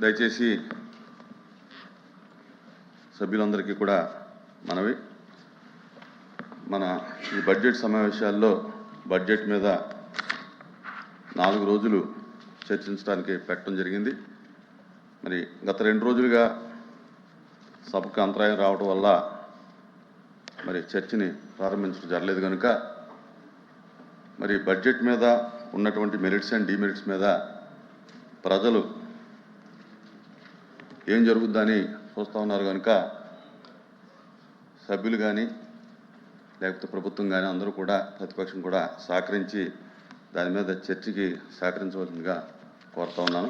దయచేసి సభ్యులందరికీ కూడా మనవి, మన ఈ బడ్జెట్ సమావేశాల్లో బడ్జెట్ మీద 4 రోజులు చర్చించడానికి పెట్టడం జరిగింది. మరి గత 2 రోజులుగా సభకు అంతరాయం రావడం వల్ల మరి చర్చని ప్రారంభించడం జరగలేదు కనుక మరి బడ్జెట్ మీద ఉన్నటువంటి మెరిట్స్ అండ్ డిమెరిట్స్ మీద ప్రజలు ఏం జరుగుద్దని చూస్తూ ఉన్నారు కనుక సభ్యులు కానీ లేకపోతే ప్రభుత్వం కానీ అందరూ కూడా ప్రతిపక్షం కూడా సహకరించి దాని మీద చర్చకి సహకరించవలసిందిగా కోరుతా ఉన్నాను.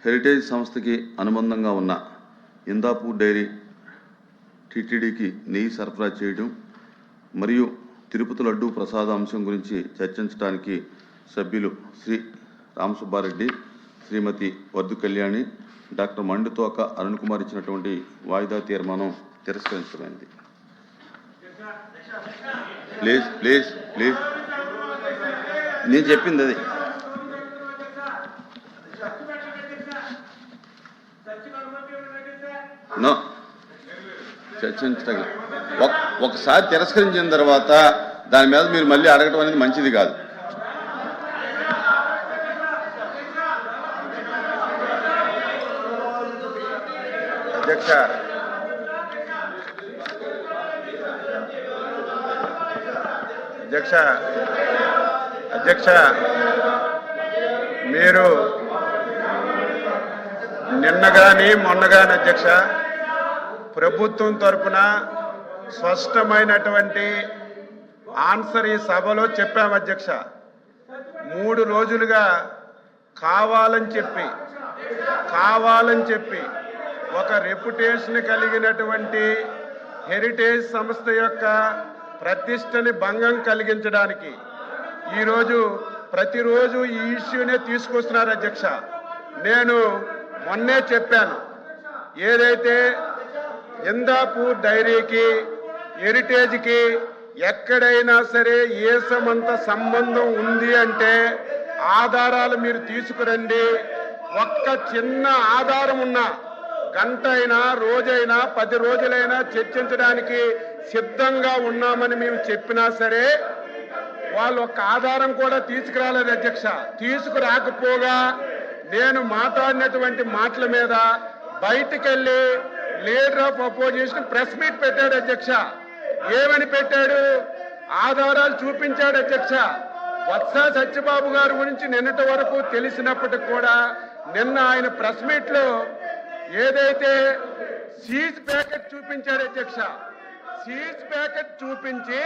హెరిటేజ్ సంస్థకి అనుబంధంగా ఉన్న ఇందాపూర్ డైరీ టీటీడీకి నెయ్యి సరఫరా చేయడం మరియు తిరుపతి లడ్డూ ప్రసాద అంశం గురించి చర్చించడానికి సభ్యులు శ్రీ రామసుబ్బారెడ్డి, శ్రీమతి వర్ధు కళ్యాణి, డాక్టర్ మండుతోక అరుణ్ కుమార్ ఇచ్చినటువంటి వాయిదా తీర్మానం తిరస్కరించమైంది. ప్లీజ్ ప్లీజ్ ప్లీజ్ నేను చెప్పింది అది. నో చర్చించగల ఒకసారి తిరస్కరించిన తర్వాత దాని మీద మీరు మళ్ళీ అడగటం అనేది మంచిది కాదు. అధ్యక్ష మీరు నిన్న కానీ మొన్న కానీ అధ్యక్ష ప్రభుత్వం తరపున స్పష్టమైనటువంటి ఆన్సర్ ఈ సభలో చెప్పాము అధ్యక్ష. 3 రోజులుగా కావాలని చెప్పి ఒక రెప్యుటేషన్ కలిగినటువంటి హెరిటేజ్ సంస్థ యొక్క ప్రతిష్టని భంగం కలిగించడానికి ఈరోజు ప్రతిరోజు ఈ ఇష్యూనే తీసుకొస్తున్నారు అధ్యక్ష. నేను మొన్నే చెప్పాను, ఏదైతే ఇందాపూర్ డైరీకి హెరిటేజ్కి ఎక్కడైనా సరే ఏసమంత సంబంధం ఉంది అంటే ఆధారాలు మీరు తీసుకురండి. ఒక్క చిన్న ఆధారం ఉన్నా గంట అయినా రోజైనా 10 రోజులైనా చర్చించడానికి సిద్ధంగా ఉన్నామని మేము చెప్పినా సరే వాళ్ళు ఒక్క ఆధారం కూడా తీసుకురాలేదు అధ్యక్ష. తీసుకురాకపోగా నేను మాట్లాడినటువంటి మాటల మీద బయటికెళ్ళి leader of opposition press meet పెట్టాడు అధ్యక్ష. ఏమని పెట్టాడు? ఆధారాలు చూపించాడు అధ్యక్ష. వత్స సత్యబాబు గారి గురించి నిన్నటి వరకు తెలిసినప్పటికి కూడా నిన్న ఆయన ప్రెస్ మీట్ లో ఏదైతే సీజ్ ప్యాకెట్ చూపించాడు అధ్యక్ష, సీజ్ ప్యాకెట్ చూపించి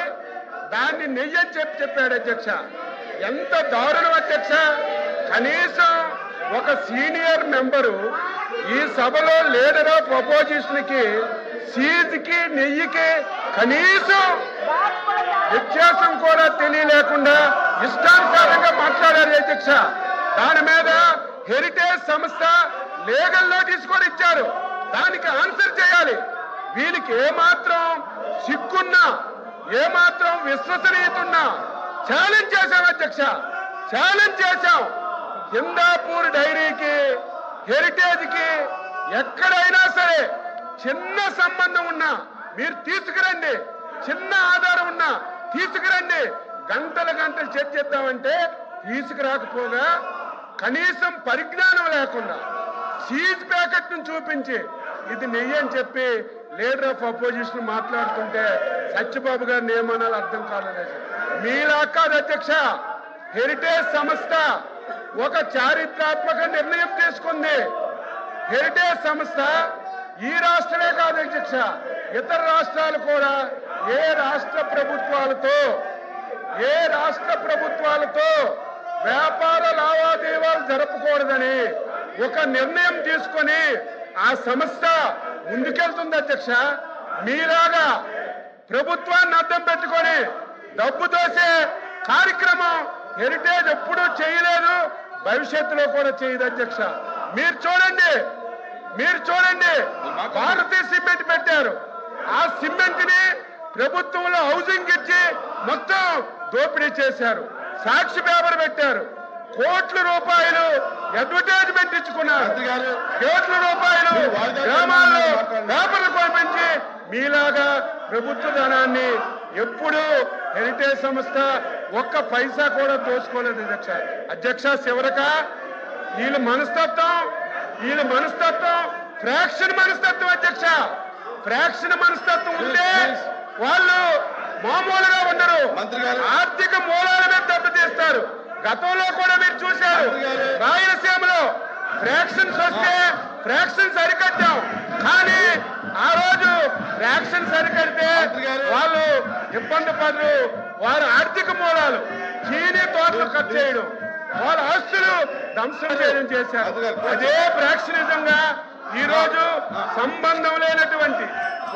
దాన్ని నెయ్యి అని చెప్పాడు అధ్యక్ష. ఎంత దారుణం అధ్యక్ష! కనీసం ఒక సీనియర్ మెంబరు ఈ సభలో లీడర్ ఆఫ్ అపోజిషన్ కి సీజ్ కి నెయ్యికి కనీసం వ్యత్యాసం కూడా తెలియలేకుండా ఇష్టానుసారంగా మాట్లాడారు అధ్యక్ష. దాని మీద హెరిటేజ్ సంస్థ లీగల్ నోటీస్ కూడా ఇచ్చారు. దానికి ఆన్సర్ చేయాలి. వీళ్ళకి ఏమాత్రం సిగ్గున్నా ఏమాత్రం విశ్వసనీయత ఉన్నా ఛాలెంజ్ చేశాం అధ్యక్ష, ఛాలెంజ్ చేశాం. ఇందాపూర్ డైరీకి హెరిటేజ్కి ఎక్కడైనా సరే చిన్న సంబంధం ఉన్నా మీరు తీసుకురండి, చిన్న ఆధారం ఉన్నా తీసుకురండి. గంటలు చర్చిద్దామంటే తీసుకురాకపోగా కనీసం పరిజ్ఞానం లేకుండా సీజ్ ప్యాకెట్ ను చూపించి ఇది నెయ్యి అని చెప్పి లీడర్ ఆఫ్ అపోజిషన్ మాట్లాడుతుంటే సత్యబాబు గారిని ఏమనాలో అర్థం కాలేదు. మీలా కాదు అధ్యక్ష, హెరిటేజ్ సంస్థ ఒక చారిత్రాత్మక నిర్ణయం తీసుకుంది. హెరిటేజ్ సంస్థ ఈ రాష్ట్రమే కాదు అధ్యక్ష, ఇతర రాష్ట్రాలు కూడా ఏ రాష్ట్ర ప్రభుత్వాలతో వ్యాపార లావాదేవీలు జరపకూడదని ఒక నిర్ణయం తీసుకొని ఆ సంస్థ ముందుకెళ్తుంది అధ్యక్ష. మీలాగా ప్రభుత్వాన్ని అడ్డం పెట్టుకొని డబ్బు దోసే కార్యక్రమం హెరిటేజ్ ఎప్పుడూ చేయలేదు, భవిష్యత్తులో కూడా చేయదు అధ్యక్ష. మీరు చూడండి భారతీయ సిమెంట్ పెట్టారు. ఆ సిమెంట్ ని ప్రభుత్వంలో హౌసింగ్ ఇచ్చి మొత్తం దోపిడీ చేశారు. సాక్షి పేపర్ పెట్టారు. కోట్ల రూపాయలు అడ్వర్టైజ్మెంట్ ఇచ్చుకున్నారు. కోట్ల రూపాయలు గ్రామాల్లో పేపర్లు పంపించి మీలాగా ప్రభుత్వ ధనాన్ని ఎప్పుడు హెరిటేజ్ సంస్థ ఒక్క పైసా కూడా దోచుకోలేదు అధ్యక్ష. అధ్యక్ష చివరక వీళ్ళ మనస్తత్వం ఫ్రాక్షన్ మనస్తత్వం అధ్యక్ష. ఫ్రాక్షన్ మనస్తత్వం ఉంటే వాళ్ళు మామూలుగా ఉండరు, ఆర్థిక మూలాల మీద దెబ్బతీస్తారు. గతంలో కూడా మీరు చూశారు, రాయలసీమలో ఫ్రాక్షన్స్ వస్తే ఫ్రాక్షన్స్ అరికట్టాం. కానీ ఆ రోజు ఫ్రాక్షన్స్ అరికడితే వాళ్ళు ఇబ్బంది పడరు. వారి ఆర్థిక మూలాలు చీనీ తోటలు కట్ చేయడం, వాళ్ళ ఆస్తులు ధ్వంసం చేయడం చేశారు. అదే ఫ్రాక్షనిజంగా ఈ రోజు సంబంధం లేనటువంటి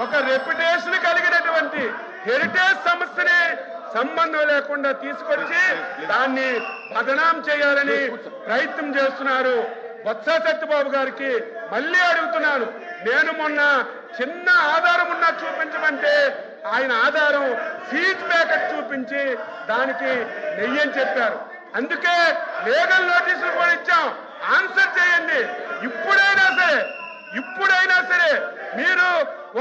ఒక రెప్యుటేషన్ కలిగినటువంటి హెరిటేజ్ సంస్థని సంబంధం లేకుండా తీసుకొచ్చి దాన్ని బదనాం చేయాలని ప్రయత్నం చేస్తున్నారు. బొత్స సత్యబాబు గారికి మళ్ళీ అడుగుతున్నాను, నేను మొన్న చిన్న ఆధారం ఉన్నా చూపించమంటే ఆయన ఆధారం ఫీజ్ ప్యాకెట్ చూపించి దానికి నెయ్యని చెప్పారు. అందుకే లీగల్ నోటీసులు కూడా ఇచ్చాం, ఆన్సర్ చేయండి. ఇప్పుడైనా సరే మీరు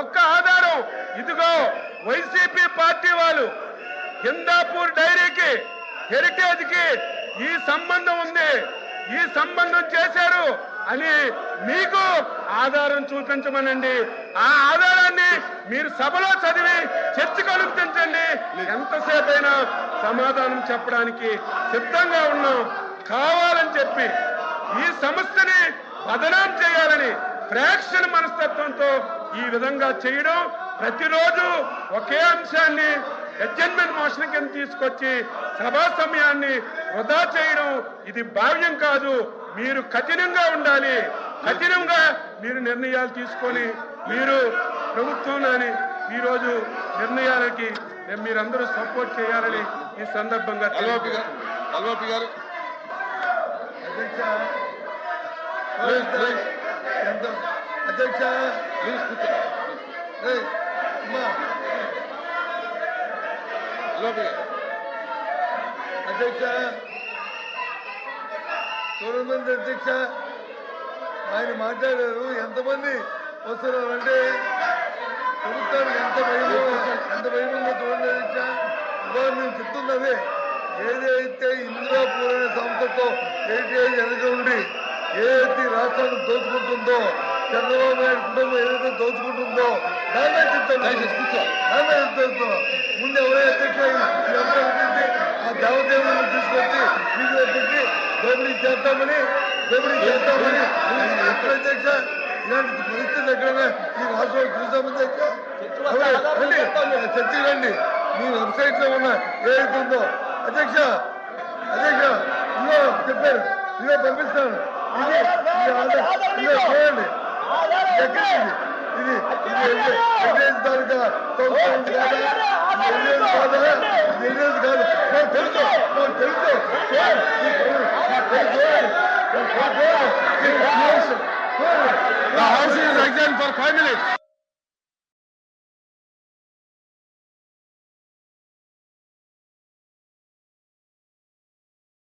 ఒక్క ఆధారం, ఇదిగో వైసీపీ పార్టీ వాళ్ళు హిందాపూర్ డైరీకి హెరిటేజ్ కి ఈ సంబంధం ఉంది, ఈ సంబంధం చేశారు అని మీకు ఆధారం చూపించమనండి. ఆ ఆధారాన్ని మీరు సభలో చదివి చర్చకు అనుమతించండి. ఎంతసేపైనా సమాధానం చెప్పడానికి సిద్ధంగా ఉన్నాం. కావాలని చెప్పి ఈ సంస్థని బదనాం చేయాలని ఫ్రాక్షన్ మనస్తత్వంతో ఈ విధంగా చేయడం, ప్రతిరోజు ఒకే అంశాన్ని అడ్జర్న్మెంట్ మోషన్ కింద తీసుకొచ్చి సభా సమయాన్ని వృధా చేయడం ఇది భావ్యం కాదు. మీరు కఠినంగా ఉండాలి, కఠినంగా మీరు నిర్ణయాలు తీసుకొని మీరు ప్రభుత్వంలోని ఈరోజు నిర్ణయాలకి మీరందరూ సపోర్ట్ చేయాలని ఈ సందర్భంగా అల్వాపి గారు అధ్యక్ష అధ్యక్ష చూడమంది అధ్యక్ష ఆయన మాట్లాడారు. ఎంతమంది వస్తున్నారంటే ప్రభుత్వానికి ఎంత భయమో చూడండి అధ్యక్ష. ఇవాళ నేను చెప్తున్నది ఏదైతే ఇందిరాపూర్ అనే సంస్థతో హెరిటేజ్ వెనక ఉండి ఏదైతే రాష్ట్రాన్ని దోచుకుంటుందో, చంద్రబాబు నాయుడు కుటుంబం ఏదైతే దోచుకుంటుందో దాన్ని చెప్తున్నాం. ముందు ఎవరైతే అధ్యక్ష ఆ దేవదేవులను తీసుకొచ్చి మీకు పెట్టి దోపిడీ చేస్తామని ఎక్కడ అధ్యక్ష ఇలాంటి పరిస్థితి ఎక్కడైనా ఈ రాష్ట్రంలో చూసామని చర్చకి రండి. మీ వెబ్సైట్ లో ఉన్న ఏదైతే ఉందో అధ్యక్ష ఇదో చెప్పారు, ఇదో పంపిస్తాను. ఇది చూడండి ఎక్కడండి ఇది తాలూకా The house is adjourned for 5 minutes.